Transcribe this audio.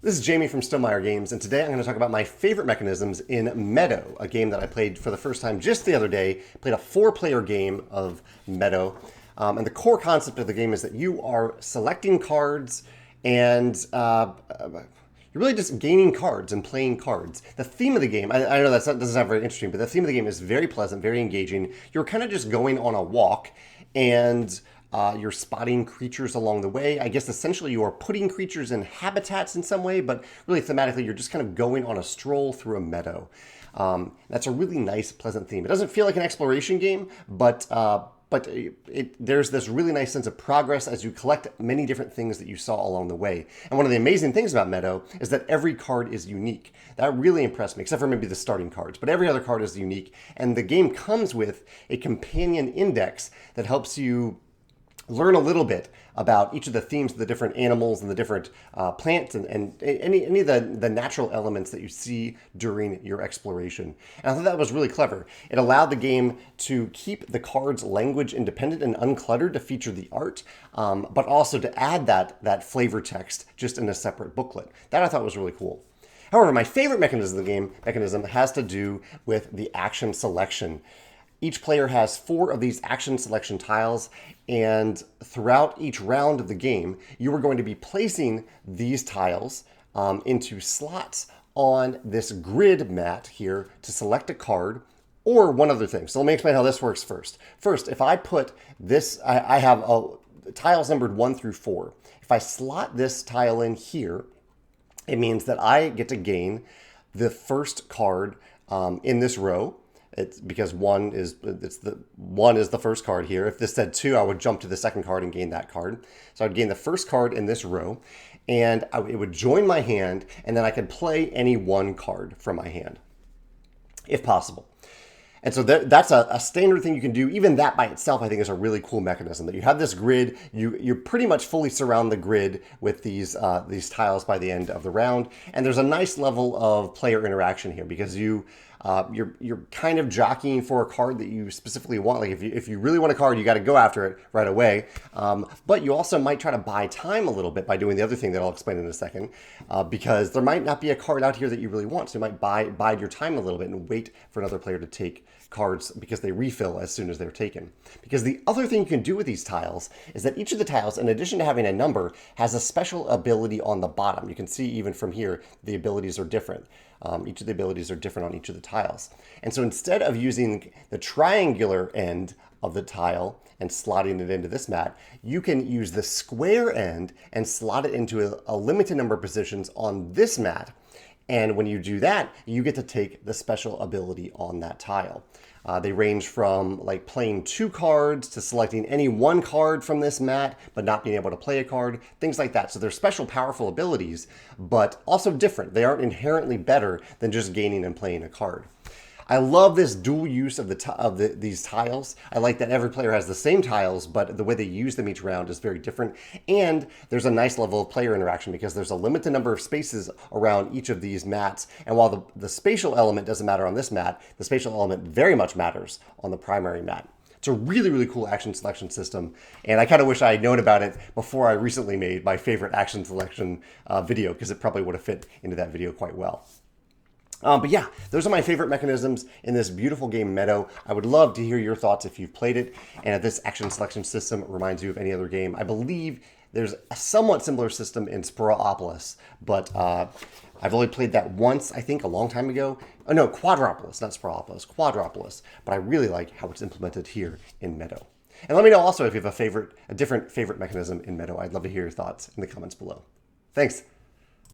This is Jamey from Stonemaier Games, and today I'm going to talk about my favorite mechanisms in Meadow, a game that I played for the first time just the other day. Played a 4-player game of Meadow, and the core concept of the game is that you are selecting cards and you're really just gaining cards and playing cards. The theme of the game, I know that doesn't sound very interesting, but the theme of the game is very pleasant, very engaging. You're kind of just going on a walk and you're spotting creatures along the way. I guess essentially you are putting creatures in habitats in some way, but really thematically you're just kind of going on a stroll through a meadow. That's a really nice, pleasant theme. It doesn't feel like an exploration game, but there's this really nice sense of progress as you collect many different things that you saw along the way. And one of the amazing things about Meadow is that every card is unique. That really impressed me, except for maybe the starting cards. But every other card is unique. And the game comes with a companion index that helps you learn a little bit about each of the themes of the different animals and the different plants and any of the natural elements that you see during your exploration. And I thought that was really clever. It allowed the game to keep the cards language independent and uncluttered to feature the art, but also to add that flavor text just in a separate booklet. That I thought was really cool. However, my favorite mechanism of the game has to do with the action selection. Each player has 4 of these action selection tiles, and throughout each round of the game, you are going to be placing these tiles into slots on this grid mat here to select a card or one other thing. So let me explain how this works first. First, if I put this, I have tiles numbered 1 through 4. If I slot this tile in here, it means that I get to gain the first card in this row. It's because 1 is the first card here. If this said 2, I would jump to the second card and gain that card. So I'd gain the first card in this row, and it would join my hand, and then I could play any one card from my hand, if possible. And so that's a standard thing you can do. Even that by itself, I think, is a really cool mechanism. That you have this grid, you pretty much fully surround the grid with these tiles by the end of the round. And there's a nice level of player interaction here because you're kind of jockeying for a card that you specifically want. Like if you really want a card, you got to go after it right away. But you also might try to buy time a little bit by doing the other thing that I'll explain in a second, because there might not be a card out here that you really want. So you might bide your time a little bit and wait for another player to take cards because they refill as soon as they're taken. Because the other thing you can do with these tiles is that each of the tiles, in addition to having a number, has a special ability on the bottom. You can see even from here, the abilities are different. Each of the abilities are different on each of the tiles. And so instead of using the triangular end of the tile and slotting it into this mat, you can use the square end and slot it into a limited number of positions on this mat. And when you do that, you get to take the special ability on that tile. They range from like playing 2 cards to selecting any 1 card from this mat, but not being able to play a card, things like that. So they're special, powerful abilities, but also different. They aren't inherently better than just gaining and playing a card. I love this dual use of these tiles. I like that every player has the same tiles, but the way they use them each round is very different. And there's a nice level of player interaction because there's a limited number of spaces around each of these mats. And while the spatial element doesn't matter on this mat, the spatial element very much matters on the primary mat. It's a really, really cool action selection system, and I kind of wish I had known about it before I recently made my favorite action selection video, because it probably would have fit into that video quite well. But yeah, those are my favorite mechanisms in this beautiful game, Meadow. I would love to hear your thoughts if you've played it, and if this action selection system reminds you of any other game. I believe there's a somewhat similar system in Sporopolis, but I've only played that once, I think, a long time ago. Oh no, Quadropolis, not Sporopolis, Quadropolis. But I really like how it's implemented here in Meadow. And let me know also if you have a different favorite mechanism in Meadow. I'd love to hear your thoughts in the comments below. Thanks.